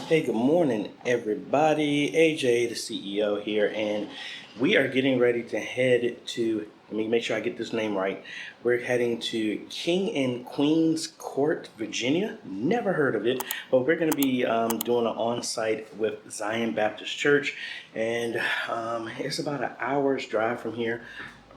Hey, good morning, everybody. AJ, the CEO here, and we are getting ready to head to, let me make sure I get this name right. We're heading to King and Queen's Court, Virginia. Never heard of it, but we're going to be doing an on-site with Zion Baptist Church, and it's about an hour's drive from here.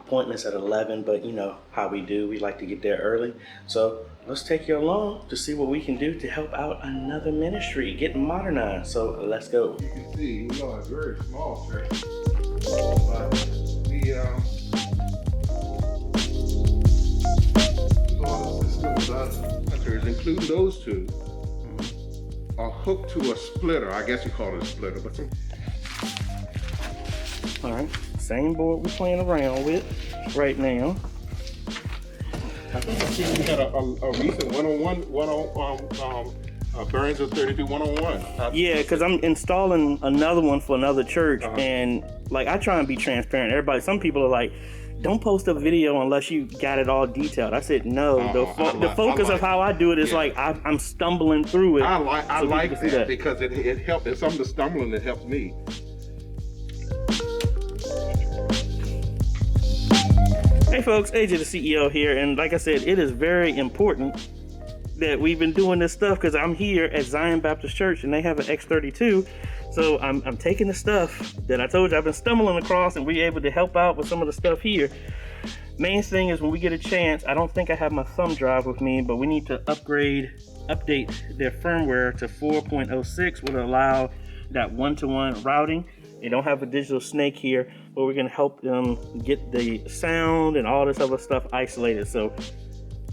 Appointments at 11, but you know how we do. We like to get there early. So let's take you along to see what we can do to help out another ministry, get modernized. So let's go. You can see, you know, it's very small church. But the centers, including those two, are hooked to a splitter. I guess you call it a splitter, but all right, same board we're playing around with right now. I think we had a recent Burns of 32 101. Yeah, because I'm installing another one for another church, and like I try and be transparent. Everybody, some people are like, don't post a video unless you got it all detailed. I said no. The focus of how I do it is like I'm stumbling through it. I like that because it helps. It's some of the stumbling that helps me. Hey folks, AJ the CEO here, and like I said, it is very important that we've been doing this stuff because I'm here at Zion Baptist Church and they have an X32. So I'm taking the stuff that I told you I've been stumbling across, and we're able to help out with some of the stuff here. Main thing is when we get a chance, I don't think I have my thumb drive with me, but we need to update their firmware to 4.06, which will allow that one-to-one routing. They don't have a digital snake here, but we're gonna help them get the sound and all this other stuff isolated. So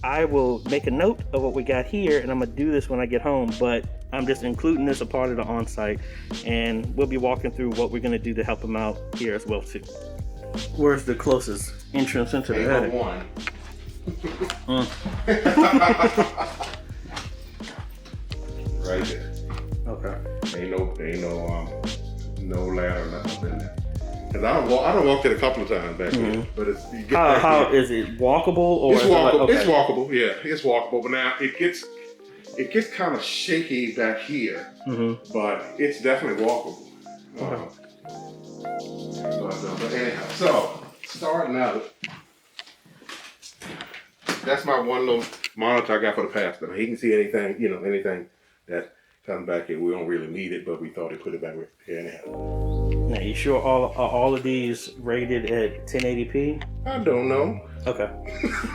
I will make a note of what we got here, and I'm gonna do this when I get home, but I'm just including this a part of the on-site, and we'll be walking through what we're gonna do to help them out here as well too. Where's the closest entrance into the attic? Right there. Okay. Ain't no ladder or nothing in there. Cause I don't walk it a couple of times back there, but it's you get how is it walkable or it's walkable? Okay. It's walkable, yeah, it's walkable. But now it gets kind of shaky back here, but it's definitely walkable. But anyhow, so starting out, that's my one little monitor I got for the pastor. He can see anything that comes back here. We don't really need it, but we thought he'd put it back here anyhow. Now, you sure all of these rated at 1080p? I don't know. Okay.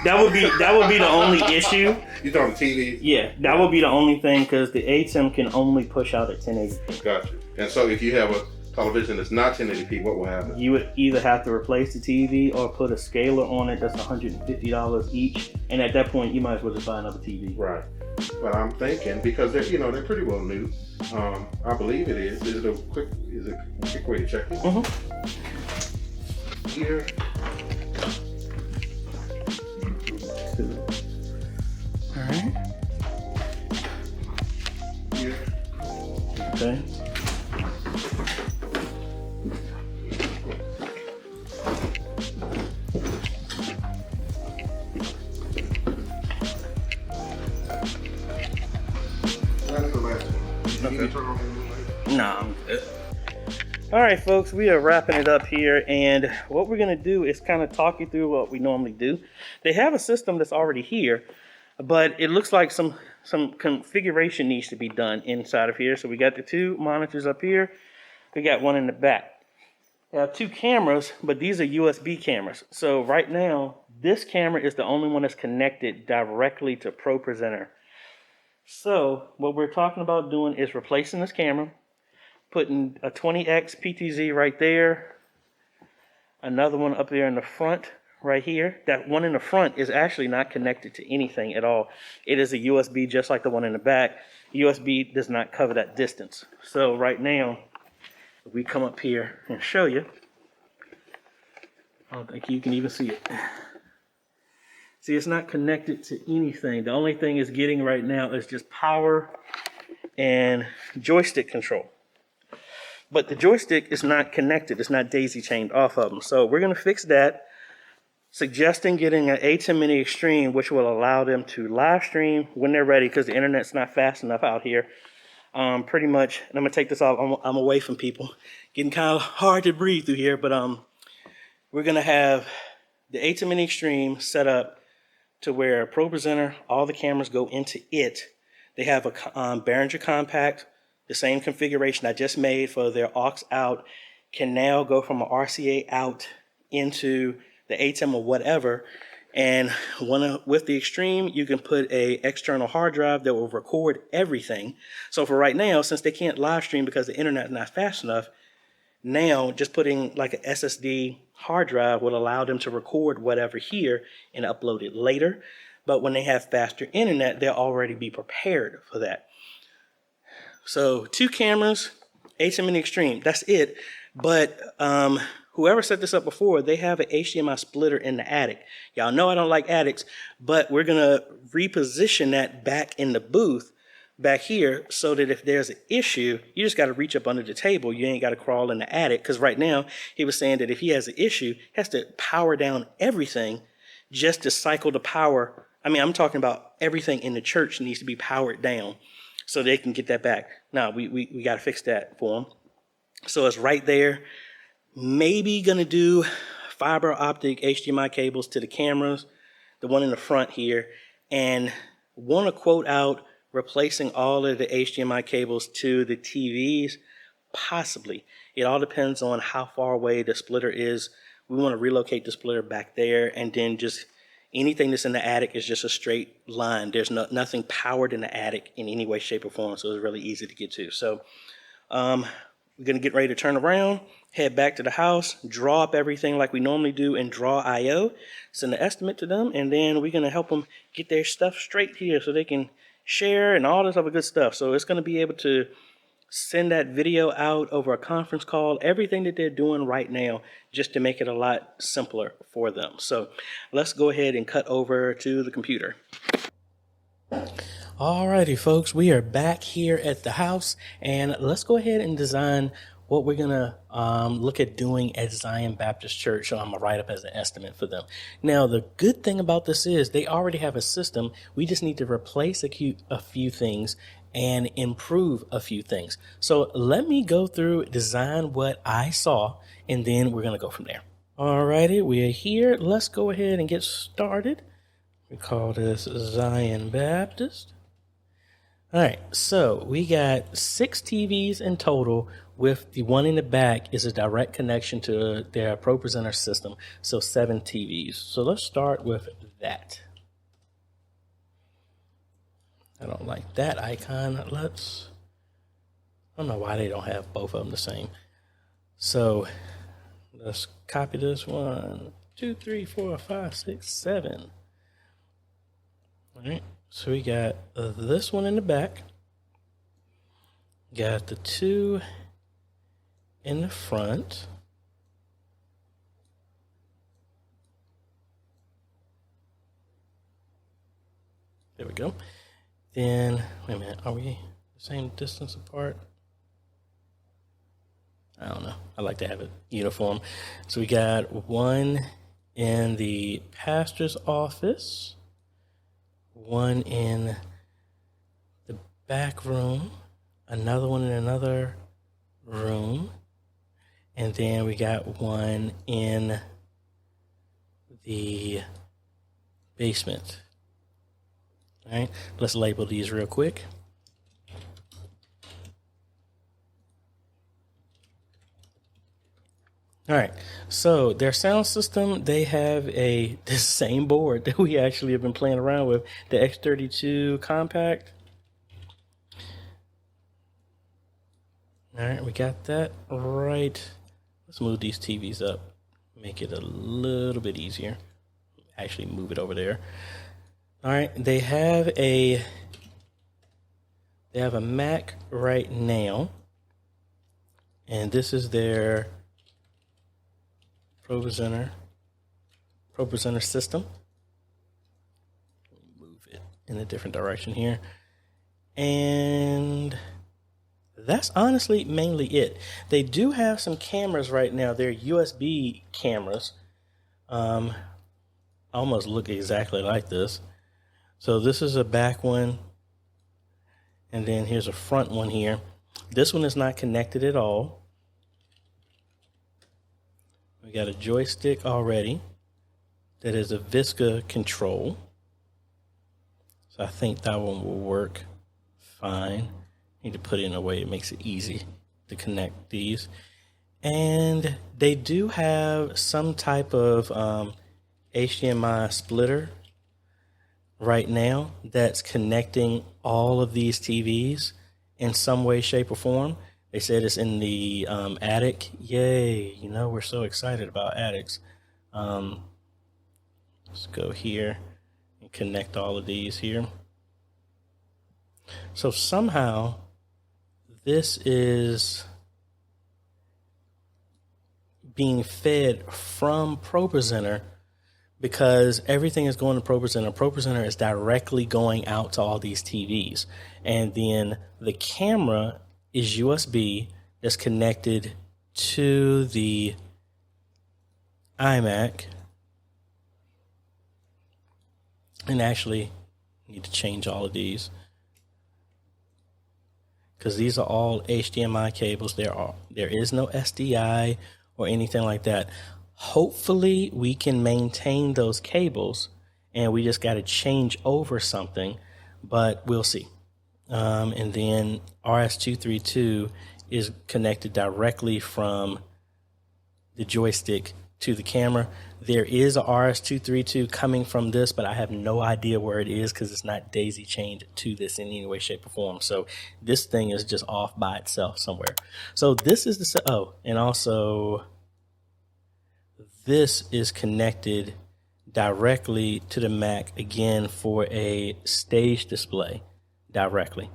That would be the only issue. You talking TV? Yeah, that would be the only thing because the ATEM can only push out at 1080p. Gotcha. And so if you have a television that's not 1080p, what will happen? You would either have to replace the TV or put a scaler on it that's $150 each, and at that point you might as well just buy another TV. Right. But I'm thinking because they're pretty well new. I believe it is. Is it a quick way to check it? Here. All right. Here. Okay. No, I'm good. All right, folks, we are wrapping it up here, and what we're gonna do is kind of talk you through what we normally do. They have a system that's already here, but it looks like some configuration needs to be done inside of here. So we got the two monitors up here. We got one in the back. We have two cameras, but these are USB cameras. So right now, this camera is the only one that's connected directly to ProPresenter. So what we're talking about doing is replacing this camera, putting a 20x PTZ right there, another one up there in the front right here. That one in the front is actually not connected to anything at all. It is a USB just like the one in the back. USB does not cover that distance. So right now, if we come up here and show you, I don't think you can even see it. See, it's not connected to anything. The only thing it's getting right now is just power and joystick control. But the joystick is not connected. It's not daisy chained off of them. So we're going to fix that. suggesting getting an ATEM Mini Extreme, which will allow them to live stream when they're ready, because the internet's not fast enough out here. Pretty much, and I'm gonna take this off. I'm away from people. Getting kind of hard to breathe through here, but we're gonna have the ATEM Mini Extreme set up to where a ProPresenter, all the cameras go into it. They have a Behringer Compact, the same configuration I just made for their aux out, can now go from an RCA out into the ATEM or whatever. And with the Extreme, you can put a external hard drive that will record everything. So for right now, since they can't live stream because the internet's not fast enough, now just putting like an SSD hard drive will allow them to record whatever here and upload it later. But when they have faster internet, they'll already be prepared for that. So 2 cameras, ATEM Mini Extreme, that's it. But whoever set this up before, they have an HDMI splitter in the attic. Y'all know I don't like attics, but we're gonna reposition that back in the booth back here so that if there's an issue, you just gotta reach up under the table. You ain't gotta crawl in the attic, because right now he was saying that if he has an issue, he has to power down everything just to cycle the power. I mean, I'm talking about everything in the church needs to be powered down so they can get that back. Now, we got to fix that for them. So it's right there. Maybe going to do fiber optic HDMI cables to the cameras, the one in the front here, and want to quote out replacing all of the HDMI cables to the TVs, possibly. It all depends on how far away the splitter is. We want to relocate the splitter back there, and then just anything that's in the attic is just a straight line. There's nothing powered in the attic in any way, shape, or form, so it's really easy to get to. So we're going to get ready to turn around, head back to the house, draw up everything like we normally do in Draw IO, send the estimate to them, and then we're going to help them get their stuff straight here so they can share and all this other good stuff. So it's going to be able to send that video out over a conference call, everything that they're doing right now, just to make it a lot simpler for them. So let's go ahead and cut over to the computer. Alrighty, folks, we are back here at the house, and let's go ahead and design what we're gonna look at doing at Zion Baptist Church. So I'm gonna write up as an estimate for them. Now, the good thing about this is they already have a system. We just need to replace a few things and improve a few things. So let me go through, design what I saw, and then we're gonna go from there. Alrighty, we are here. Let's go ahead and get started. We call this Zion Baptist. All right, so we got 6 TVs in total, with the one in the back is a direct connection to their ProPresenter system, so 7 TVs. So let's start with that. I don't like that icon. I don't know why they don't have both of them the same. So let's copy this 1, 2, 3, 4, 5, 6, 7. All right, so we got this one in the back. Got the 2 in the front. There we go. Then, wait a minute, are we the same distance apart? I don't know. I like to have it uniform. So we got 1 in the pastor's office, 1 in the back room, another one in another room, and then we got 1 in the basement. All right, let's label these real quick. All right, so their sound system, they have the same board that we actually have been playing around with, the X32 Compact. All right, we got that right. Let's move these TVs up, make it a little bit easier. Actually move it over there. All right, they have a Mac right now, and this is their ProPresenter system. Move it in a different direction here, and that's honestly mainly it. They do have some cameras right now. They're USB cameras. Almost look exactly like this. So this is a back one, And then here's a front one here. This one is not connected at all. We got a joystick already that is a Visca control. So I think that one will work fine. Need to put it in a way it makes it easy to connect these. And they do have some type of HDMI splitter right now that's connecting all of these TVs in some way, shape, or form. They said it's in the attic. Yay, you know, we're so excited about attics. Let's go here and connect all of these here. So somehow this is being fed from ProPresenter, because everything is going to ProPresenter. ProPresenter is directly going out to all these TVs. And then the camera is USB that's connected to the iMac. And actually, I need to change all of these, because these are all HDMI cables. There is no SDI or anything like that. Hopefully we can maintain those cables, and we just got to change over something, but we'll see. And then RS-232 is connected directly from the joystick to the camera. There is a RS-232 coming from this, but I have no idea where it is because it's not daisy chained to this in any way, shape, or form. So this thing is just off by itself somewhere. So this is the, and also this is connected directly to the Mac again for a stage display directly.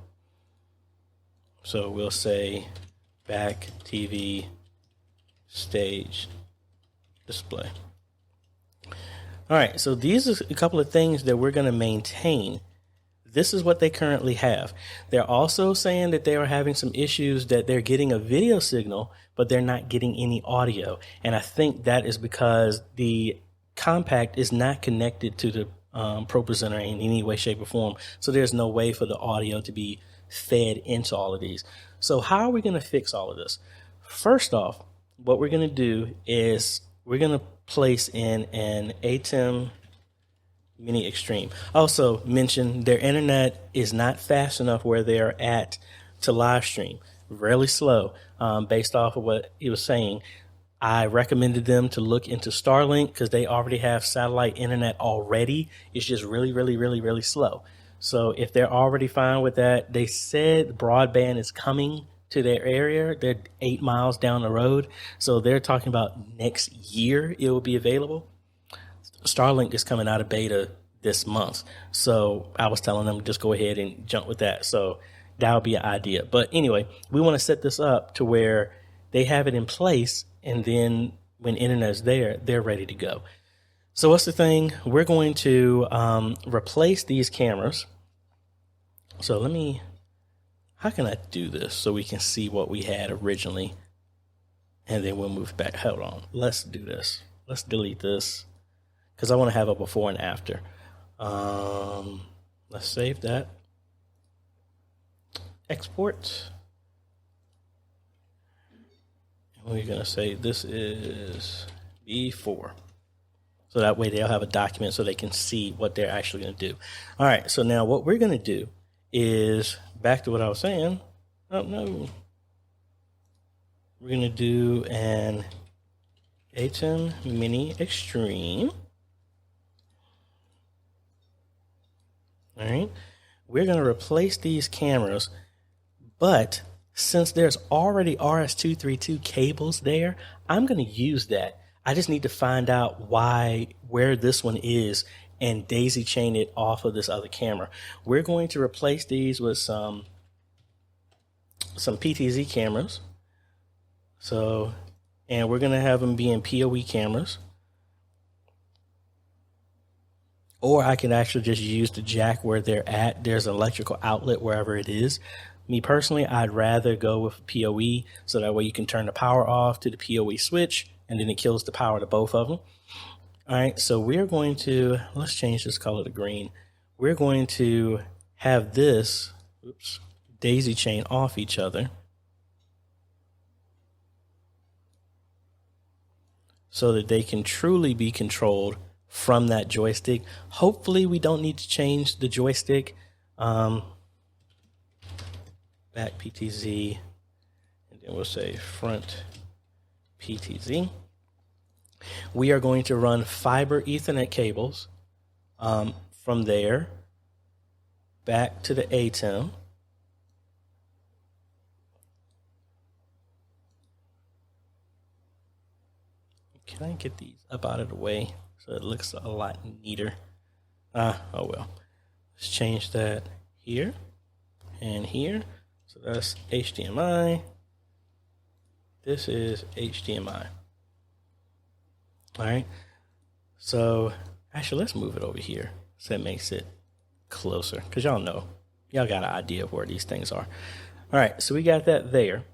So we'll say back TV stage display. All right, so these are a couple of things that we're going to maintain. This is what they currently have. They're also saying that they are having some issues, that they're getting a video signal, but they're not getting any audio. And I think that is because the compact is not connected to the ProPresenter in any way, shape, or form. So there's no way for the audio to be fed into all of these. So how are we going to fix all of this? First off, what we're going to do is we're going to place in an ATEM Mini Extreme. Also mention their internet is not fast enough where they're at to live stream. Really slow. Based off of what he was saying, I recommended them to look into Starlink because they already have satellite internet already. It's just really, really, really, really slow. So if they're already fine with that, they said broadband is coming to their area. They're 8 miles down the road. So they're talking about next year it will be available. Starlink is coming out of beta this month. So I was telling them just go ahead and jump with that. So that would be an idea. But anyway, we want to set this up to where they have it in place, and then when internet is there, they're ready to go. So what's the thing? We're going to replace these cameras. So how can I do this so we can see what we had originally? And then we'll move back. Hold on. Let's do this. Let's delete this because I want to have a before and after. Let's save that. Export. And we're going to say this is before. So that way they'll have a document so they can see what they're actually going to do. All right. So now what we're going to do is back to what I was saying. Oh, no. We're going to do an ATEM Mini Extreme. All right. We're going to replace these cameras, but since there's already RS-232 cables there, I'm going to use that. I just need to find out where this one is and daisy chain it off of this other camera. We're going to replace these with some PTZ cameras. So, and we're going to have them be in PoE cameras. Or I can actually just use the jack where they're at. There's an electrical outlet wherever it is. Me personally, I'd rather go with PoE, so that way you can turn the power off to the PoE switch, and then it kills the power to both of them. All right, so we're going to, let's change this color to green. We're going to have this, daisy chain off each other so that they can truly be controlled from that joystick. Hopefully we don't need to change the joystick. Back PTZ, and then we'll say front PTZ. We are going to run fiber Ethernet cables from there back to the ATEM. Can I get these up out of the way so it looks a lot neater? Oh well. Let's change that here and here. So that's HDMI. This is HDMI. All right. So actually, let's move it over here so that makes it closer, because y'all know, y'all got an idea of where these things are. All right. So we got that there.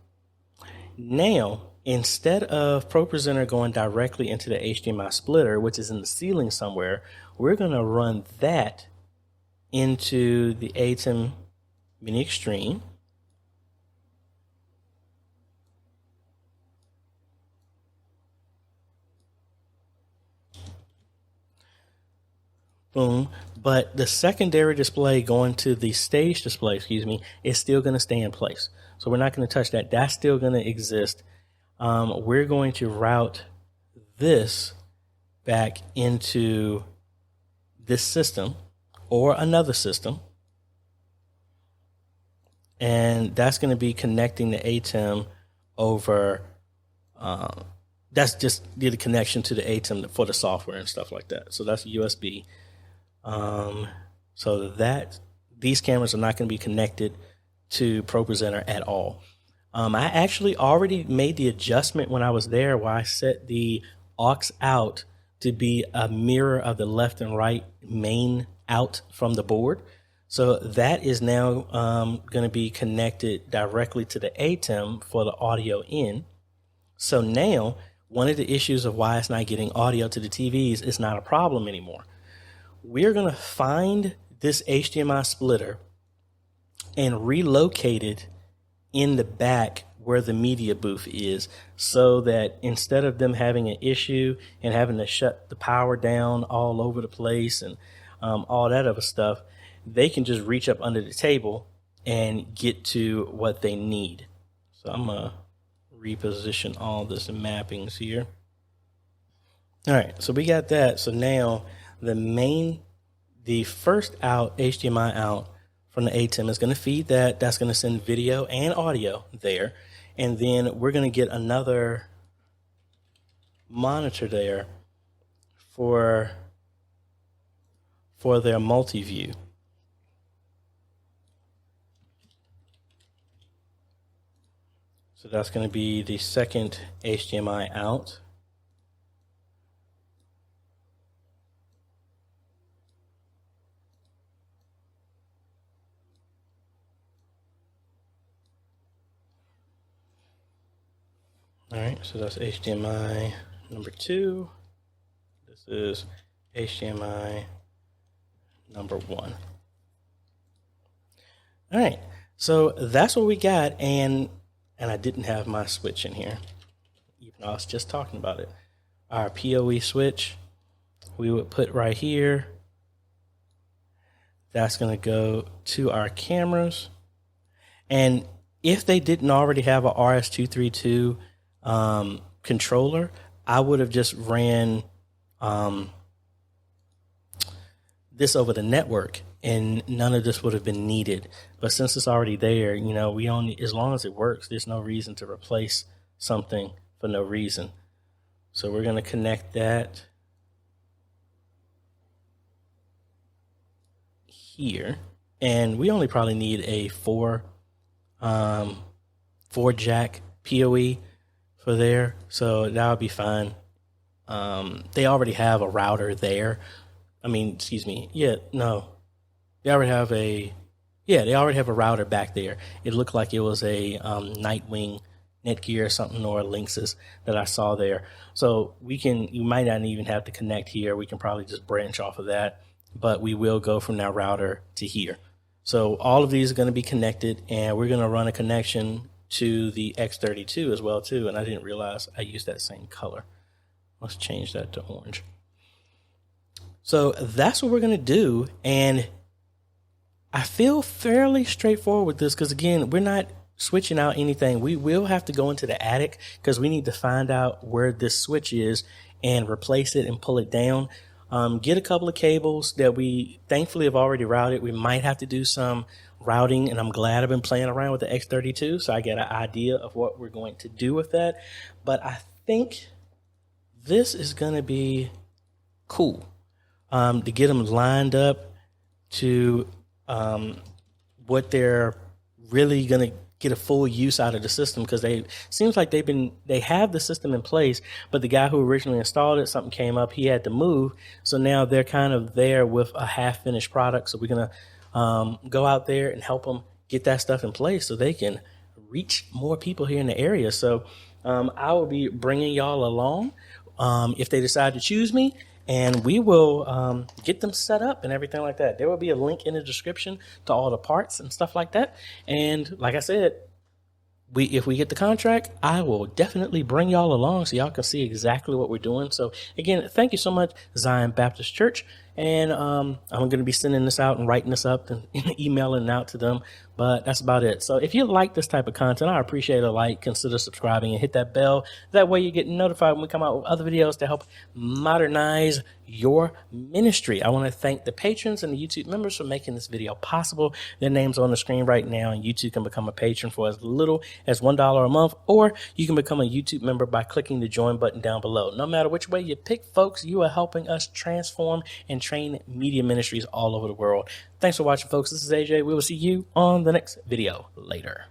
Now, instead of ProPresenter going directly into the HDMI splitter, which is in the ceiling somewhere, we're going to run that into the ATEM Mini Extreme. Boom. But the secondary display going to the stage display, is still going to stay in place. So we're not going to touch that. That's still going to exist. We're going to route this back into this system or another system. And that's going to be connecting the ATEM over. That's just the connection to the ATEM for the software and stuff like that. So that's USB. So that these cameras are not going to be connected to ProPresenter at all. I actually already made the adjustment when I was there where I set the aux out to be a mirror of the left and right main out from the board. So that is now going to be connected directly to the ATEM for the audio in. So now one of the issues of why it's not getting audio to the TVs is not a problem anymore. We're going to find this HDMI splitter and relocate it in the back where the media booth is, so that instead of them having an issue and having to shut the power down all over the place and all that other stuff, they can just reach up under the table and get to what they need. So I'm going to reposition all this mappings here. All right, so we got that. So now the first out, HDMI out from the ATEM is going to feed that. That's going to send video and audio there. And then we're going to get another monitor there for their multi-view. So that's going to be the second HDMI out. All right, so that's HDMI number 2. This is HDMI number 1. All right, so that's what we got, and I didn't have my switch in here, even though I was just talking about it. Our PoE switch, we would put right here. That's going to go to our cameras, and if they didn't already have a RS-232 controller, I would have just ran this over the network, and none of this would have been needed. But since it's already there, we only, as long as it works, there's no reason to replace something for no reason. So we're going to connect that here, and we only probably need a 4 jack PoE for there, so that would be fine. They already have a router there. They already have a router back there. It looked like it was a Nightwing Netgear or something, or a Linksys that I saw there. So you might not even have to connect here. We can probably just branch off of that, but we will go from that router to here. So all of these are going to be connected, and we're going to run a connection to the X32 as well too. And I didn't realize I used that same color. Let's change that to orange. So that's what we're going to do. And I feel fairly straightforward with this because, again, we're not switching out anything. We will have to go into the attic because we need to find out where this switch is and replace it and pull it down. Get a couple of cables that we thankfully have already routed. We might have to do some routing, and I'm glad I've been playing around with the X32 so I get an idea of what we're going to do with that. But I think this is going to be cool to get them lined up to what they're really going to get a full use out of the system, because seems like they have the system in place, but the guy who originally installed it, something came up, he had to move, so now they're kind of there with a half finished product. So we're gonna go out there and help them get that stuff in place so they can reach more people here in the area. So I will be bringing y'all along if they decide to choose me, and we will get them set up and everything like that. There will be a link in the description to all the parts and stuff like that. And like I said, if we get the contract, I will definitely bring y'all along so y'all can see exactly what we're doing. So again, thank you so much, Zion Baptist Church. And I'm going to be sending this out and writing this up and emailing it out to them. But that's about it. So if you like this type of content, I appreciate a like, consider subscribing, and hit that bell. That way you get notified when we come out with other videos to help modernize your ministry. I want to thank the patrons and the YouTube members for making this video possible. Their names on the screen right now, and you too can become a patron for as little as $1 a month, or you can become a YouTube member by clicking the join button down below. No matter which way you pick, folks, you are helping us transform and train media ministries all over the world. Thanks for watching, folks. This is AJ. We will see you on the next video later.